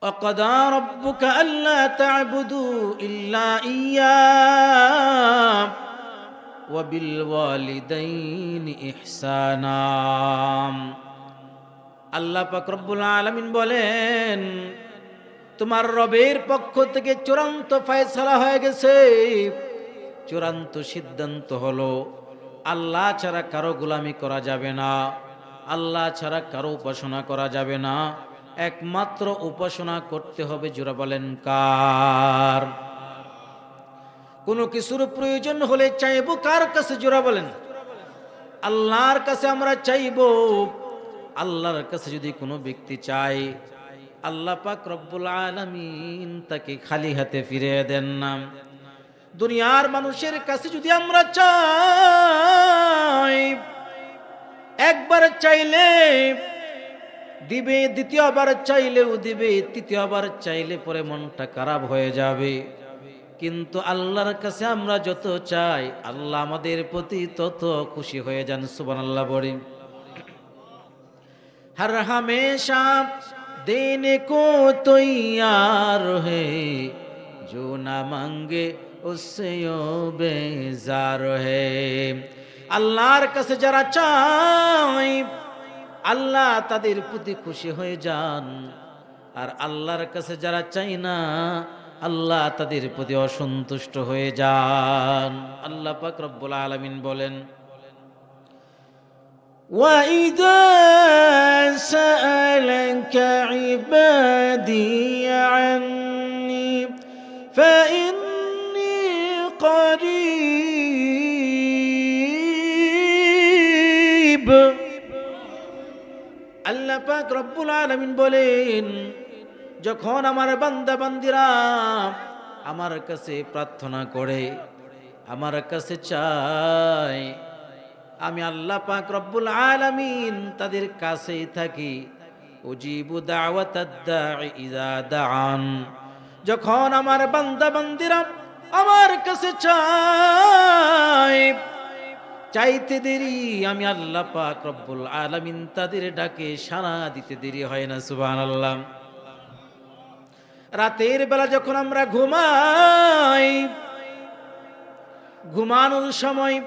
وقضى ربك ألا تعبدوا إلا إياه وبالوالدين إحسانا। আল্লাহ পাক রব্বুল আলামিন বলেন, তোমার রবের পক্ষ থেকে চূড়ান্ত ফয়সালা হয়ে গেছে, চূড়ান্ত সিদ্ধান্ত হলো আল্লাহ ছাড়া কারো গোলামি করা যাবে না, আল্লাহ ছাড়া কারো উপাসনা করা যাবে না, একমাত্র উপাসনা করতে হবে। জোরা বলেন কার? কোনো কিছুর প্রয়োজন হলে চাইবো কার কাছে? জোরা বলেন। আল্লাহর কাছে আমরা চাইবো। আল্লাহর কাছে যদি কোনো ব্যক্তি চায়, আল্লাহ পাক রব্বুল আলামিন তাকে খালি হাতে ফিরিয়ে দেন না। দুনিয়ার মানুষের কাছে যদি আমরা চাই, একবার চাইলে দিবে, দ্বিতীয়বার চাইলেও দিবে, তৃতীয়বার চাইলে পরে মনটা খারাপ হয়ে যাবে। কিন্তু আল্লাহর কাছে আমরা যত চাই, আল্লাহ আমাদের প্রতি তত খুশি হয়ে যান। সুবহানাল্লাহ বলি। हर हमेशा देने को तैयार है, जो ना मांगे उससे यो बेजार है। আল্লাহর কাছে যারা চায়, আল্লাহ তাদের প্রতি খুশি হয়ে যান। আর আল্লাহর কাছে যারা চায় না, আল্লাহ তাদের প্রতি অসন্তুষ্ট হয়ে যান। আল্লাহ পাক রব্বুল আলামিন বলেন, وَإِذَا سَأَلَكَ عِبَادِي عَنِّي فَإِنِّي قَرِيبٌ। আল্লাহ পাক রব্বুল আলামিন বলেন, যখন আমার বান্দা বান্দিরা আমার কাছে প্রার্থনা করে, আমার কাছে চায়, আমি আল্লাহ পাক রব্বুল আলামিন তাদের কাছেই থাকি। উজিবু দাওয়াতাদ দাঈ ইযা দাআন। যখন আমার বান্দা বান্দিরা আমার কাছে চায়, চাইতে দেরি, আমি আল্লাহ পাক রব্বুল আলামিন তাদের ডাকে সাড়া দিতে দেরি হয় না। সুবহানাল্লাহ। রাতের বেলা যখন আমরা ঘুমাই, ঘুমানোর সময়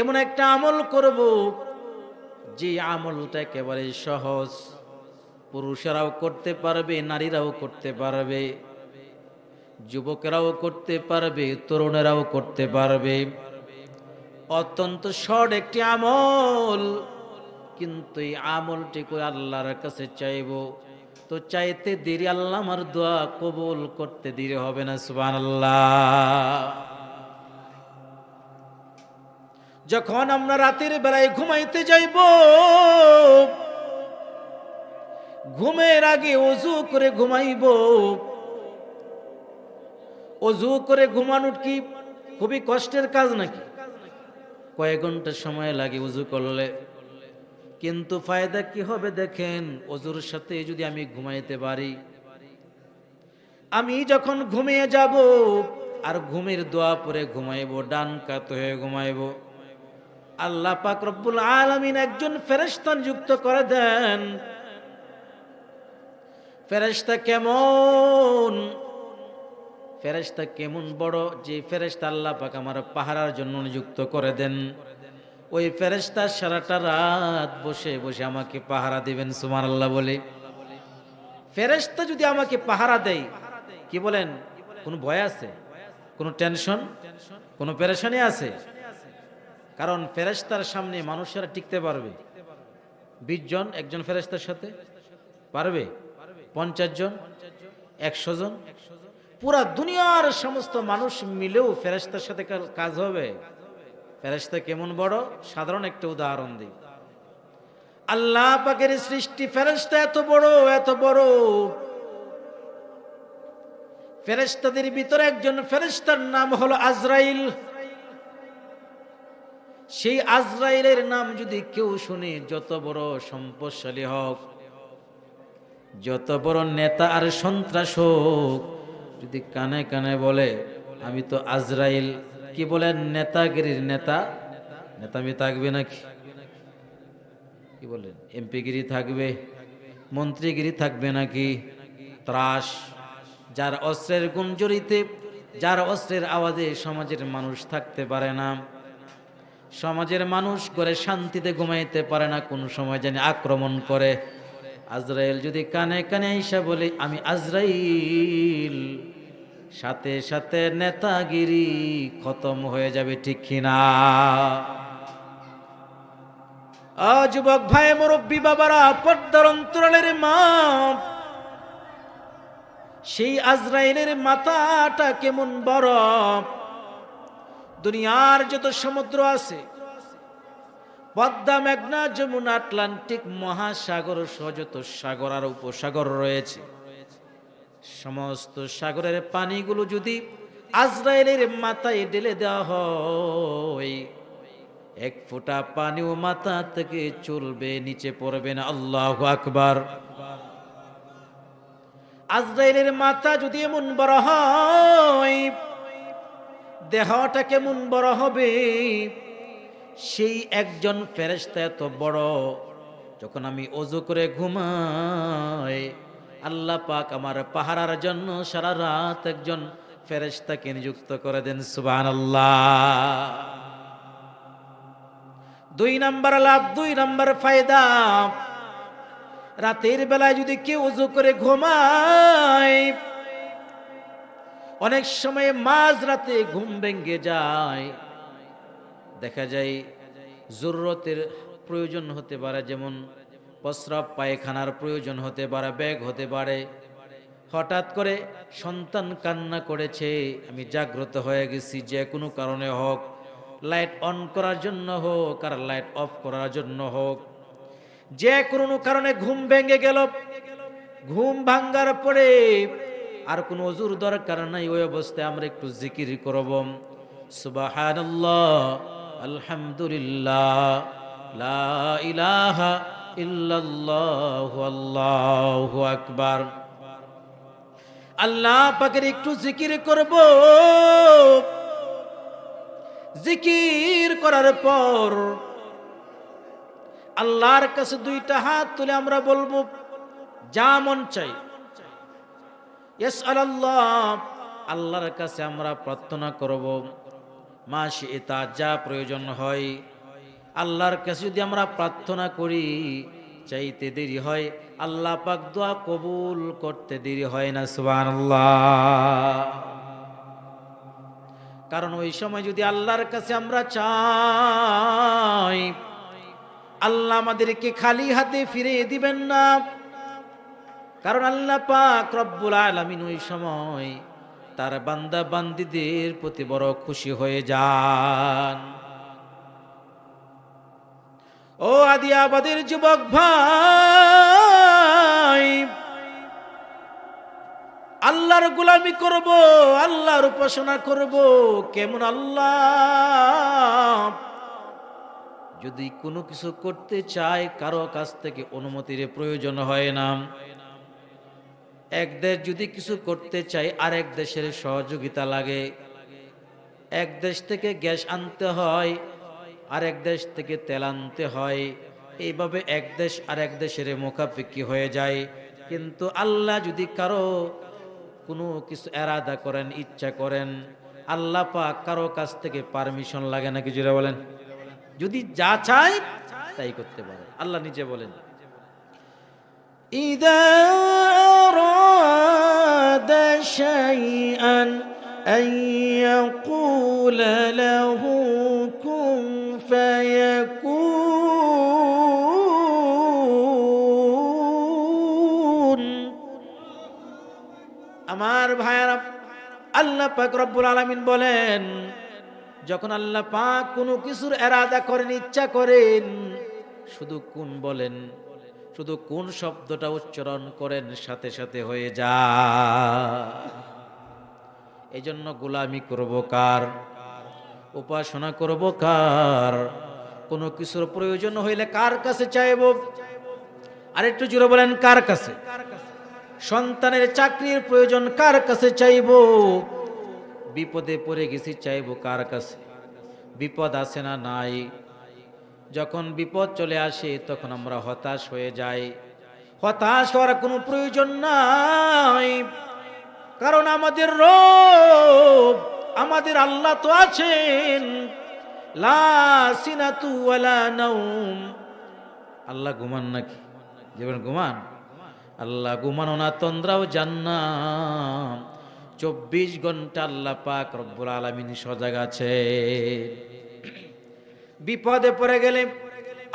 এমন একটা আমল করব, যে আমলটা একেবারে সহজ, পুরুষেরাও করতে পারবে, নারীরাও করতে পারবে, যুবকেরাও করতে পারবে, তরুণেরাও করতে পারবে। অত্যন্ত শর্ট একটি আমল, কিন্তু এই আমলটি করে আল্লাহর কাছে চাইব, তো চাইতে দেরি, আল্লাহ আমার দোয়া কবুল করতে দেরি হবে না। সুবহানাল্লাহ। যখন আমরা রাতের বেলায় ঘুমাইতে যাইব, ঘুমের আগে ওযু করে ঘুমাইব। ওযু করে ঘুমানো কি খুবই কষ্টের কাজ নাকি? কয়েক ঘন্টা সময় লাগে ওযু করলে, কিন্তু ফায়দা কি হবে দেখেন। ওযুর সাথে যদি আমি ঘুমাইতে পারি, আমি যখন ঘুমিয়ে যাব আর ঘুমের দোয়া পরে ঘুমাইব, ডান কাত হয়ে ঘুমাইব, আল্লাহ পাক রব্বুল আলামিন একজন ফেরেশতা নিযুক্ত করে দেন। ফেরেশতা কেমন? ফেরেশতা কেমন বড়, যে ফেরেশতা আল্লাহ পাক আমার পাহারার জন্য নিযুক্ত করে দেন। ওই ফেরেশতা সারাটা রাত বসে বসে আমাকে পাহারা দিবেন। সুবহানাল্লাহ বলে। ফেরেশতা যদি আমাকে পাহারা দেয়, কি বলেন, কোনো ভয় আছে? কোনো টেনশন, কোনো পেরেশানি আছে? কারণ ফেরেশতার সামনে মানুষেরা টিকতে পারবে 20 জন একজন ফেরেশতার সাথে পারবে? 50 জন, 100 জন, পুরা দুনিয়ার সমস্ত মানুষ মিলেও ফেরেশতার সাথে কাজ হবে? ফেরেশতা কেমন বড়, সাধারণ একটা উদাহরণ দিই। আল্লাহ পাকের সৃষ্টি ফেরেশতা এত বড়, এত বড়। ফেরেশতাদের ভিতরে একজন ফেরেশতার নাম হলো আজরাইল। সেই আজরাইলের নাম যদি কেউ শুনে, যত বড় সম্পদশালী হোক, যত বড় নেতা আর সন্ত্রাস হোক, যদি কানে কানে বলে আমি তো আজরাইল, কি বলেন, নেতাগিরির নেতা, নেতামি থাকবে নাকি? কি বলেন, এমপিগিরি থাকবে, মন্ত্রীগিরি থাকবে নাকি? ত্রাস, যার অস্ত্রের গুঞ্জরিতে, যার অস্ত্রের আওয়াজে সমাজের মানুষ থাকতে পারে না, সমাজের মানুষ করে শান্তিতে ঘুমাইতে পারে না, কোন সময় জানি আক্রমণ করে। আজরাইল যদি কানে কানে আইসা বলে আমি আজরাইল, সাথে সাথে নেতাগিরি খতম হয়ে যাবে, ঠিক কিনা? যুবক ভাই, মুরব্বী বাবারা, পর্দার অন্তরালের মা, সেই আজরাইলের মাথাটা কেমন বড়! দুনিয়ার যত সমুদ্র আছে, পদ্মা, মেঘনা, যমুনা, আটলান্টিক মহাসাগর সহ যত সাগর আর উপসাগর রয়েছে, সমস্ত সাগরের পানিগুলো যদি আজরাইলের মাথায় ঢেলে দেওয়া হয়, এক ফোঁটা পানিও মাথা থেকে চলবে, নিচে পড়বে না। আল্লাহু আকবার। আজরাইলের মাথা যদি এমন বড় হয়, দেহটা কেমন বড় হবে! সেই একজন ফেরেশতা এত বড়, যখন আমি ওযু করে ঘুমাই, আল্লাহ পাক আমার পাহারার জন্য সারা রাত একজন ফেরেশতাকে নিযুক্ত করে দেন। সুবহানাল্লাহ। 2 নাম্বার লাভ, 2 নাম্বার ফায়দা, রাতের বেলায় যদি কেউ ওযু করে ঘুমায়, অনেক সময় মাঝ রাতে ঘুম ভেঙে যায়, দেখা যায় জরুরতের প্রয়োজন হতে পারে, যেমন প্রস্রাব পায়খানার প্রয়োজন হতে পারে, ব্যাগ হতে পারে, হঠাৎ করে সন্তান কান্না করেছে, আমি জাগ্রত হয়ে গেছি, যে কোনো কারণে হোক, লাইট অন করার জন্য হোক আর লাইট অফ করার জন্য হোক, যে কোনো কারণে ঘুম ভেঙে গেল। ঘুম ভাঙ্গার পরে আর কোনো ওযুর দরকার নাই, ওই অবস্থায় আমরা একটু জিকির করব, সুবহানাল্লাহ, আলহামদুলিল্লাহ, লা ইলাহা ইল্লাল্লাহু, আল্লাহু আকবার। আল্লাহ পাকের একটু জিকির করব। জিকির করার পর আল্লাহর কাছে 2টা হাত তুলে আমরা বলবো, যা মন চাই, ইয়াসআলাল্লাহ, আল্লাহর কাছে আমরা প্রার্থনা করব, মাশিতা, যা প্রয়োজন হয়। আল্লাহর কাছে যদি আমরা প্রার্থনা করি, চাইতে দেরি হয়, আল্লাহ পাক দোয়া কবুল করতে দেরি হয় না। সুবহানাল্লাহ। কারণ ওই সময় যদি আল্লাহর কাছে আমরা চাই, আল্লাহ আমাদেরকে খালি হাতে ফিরিয়ে দিবেন না। কারণ আল্লাহ পাক রব্বুল আলামিন ওই সময় তার বান্দা বান্দীদের প্রতি বড় খুশি হয়ে যান। ও আদিয়াবাদের যুবক ভাই, আল্লাহর গোলামি করব, আল্লাহর উপাসনা করব। কেমন আল্লাহ! যদি কোনো কিছু করতে চায়, কারো কাছ থেকে অনুমতির প্রয়োজন হয় না। এক দেশ যদি কিছু করতে চায়, আরেক দেশের সহযোগিতা লাগে। এক দেশ থেকে গ্যাস আনতে হয়, আরেক দেশ থেকে তেল আনতে হয়, এইভাবে এক দেশ আরেক দেশের মুখাপেক্ষি হয়ে যায়। কিন্তু আল্লাহ যদি কারো কোনো কিছু এরাদা করেন, ইচ্ছা করেন, আল্লাহ পাক কারো কাছ থেকে পারমিশন লাগে না। কিছু বলেন, যদি যা চায় তাই করতে পারে। আল্লাহ নিজে বলেন, ইযা আরাদা শাইআন আন ইয়াকুলা লাহু কুন ফায়াকুন। আমার ভাইরা, আল্লাহ পাক রব্বুল আলামিন বলেন, যখন আল্লাহ পাক কোনো কিছুর এরাদা করেন, ইচ্ছা করেন, শুধু কোন বলেন, শুধু কোন শব্দটা উচ্চারণ করেন, সাথে সাথে হয়ে যায়। এই জন্য গোলামি করব কার? উপাসনা করব কার? কোনো কিছুর প্রয়োজন হইলে কার কাছে চাইব? আরেকটু জোরে বলেন, কার কাছে? সন্তানের চাকরির প্রয়োজন, কার কাছে চাইব? বিপদে পড়ে গেছি, চাইব কার কাছে? বিপদ আছে না নাই? যখন বিপদ চলে আসে তখন আমরা হতাশ হয়ে যাই। হতাশ হওয়ার কোনো প্রয়োজন নাই, কারণ আমাদের রব, আমাদের আল্লাহ তো আছেন। লা সিনাতু ওয়ালা নাওম। আল্লাহ ঘুমান নাকি? জীবন ঘুমান? আল্লাহ ঘুমানো না, তন্দ্রাও জান্নাত। 24 ঘন্টা আল্লাহ পাক রব্বুল আলামিন সজাগ আছে। বিপদে পড়ে গেলে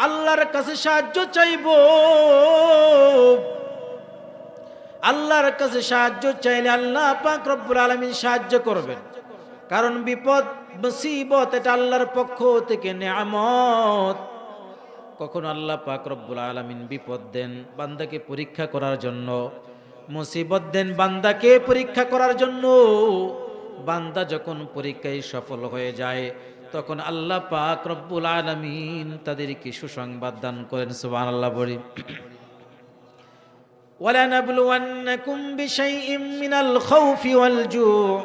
আল্লাহর কাছে সাহায্য চাইব। আল্লাহর কাছে সাহায্য চাইলে আল্লাহ পাক রব্বুল আলামিন সাহায্য করবেন। কারণ বিপদ মুসিবত এটা আল্লাহর পক্ষ থেকে নিয়ামত। কখনো আল্লাহ পাক রব্বুল আলামিন বিপদ দেন বান্দাকে পরীক্ষা করার জন্য, মুসিবত দেন বান্দাকে পরীক্ষা করার জন্য। বান্দা যখন পরীক্ষায় সফল হয়ে যায় তখন আল্লাহ পাক রব্বুল আলামিন তাদেরকে সুসংবাদ দান করেন। সুবহানাল্লাহ বলি। وَلَنَبْلُوَنَّكُمْ بِشَيْءٍ مِّنَ الْخَوْفِ وَالْجُوعِ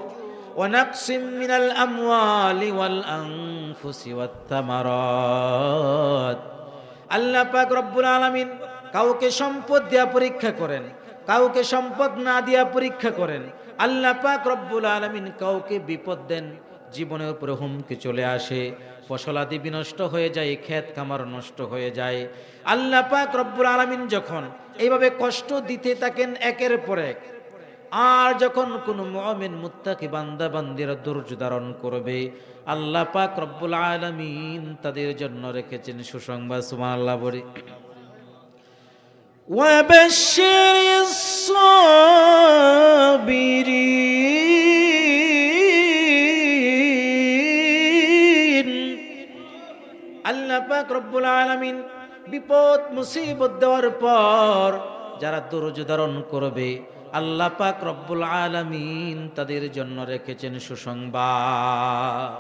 وَنَقْصٍ مِّنَ الْأَمْوَالِ وَالْأَنفُسِ وَالثَّمَرَاتِ। আল্লাহ পাক রব্বুল আলামিন কাউকে সম্পদ দিয়া পরীক্ষা করেন, কাউকে সম্পদ না দিয়া পরীক্ষা করেন। আল্লাহ পাক রব্বুল আলামিন কাউকে বিপদ দেন, জীবনের উপরে হুমকি চলে আসে, ফসলাদি বিনষ্ট হয়ে যায়, ক্ষেত খামার নষ্ট হয়ে যায়। আল্লাহ পাক রব্বুল আলামিন যখন এইভাবে কষ্ট দিতে থাকেন একের পর এক, আর যখন কোনো মুমিন মুত্তাকি বান্দা বান্দিরা ধৈর্য ধারণ করবে, আল্লাহ পাক রব্বুল আলামিন তাদের জন্য রেখেছেন সুসংবাদ। সুবহানাল্লাহ বলি। ওয়াবাশশিরিস সাবিরিন। আল্লাহ পাক রব্বুল আলামিন বিপদ মুসিবত দেওয়ার পর যারা ধৈর্য ধারণ করবে আল্লাহ পাক রব্বুল আলামিন তাদের জন্য রেখেছেন সুসংবাদ।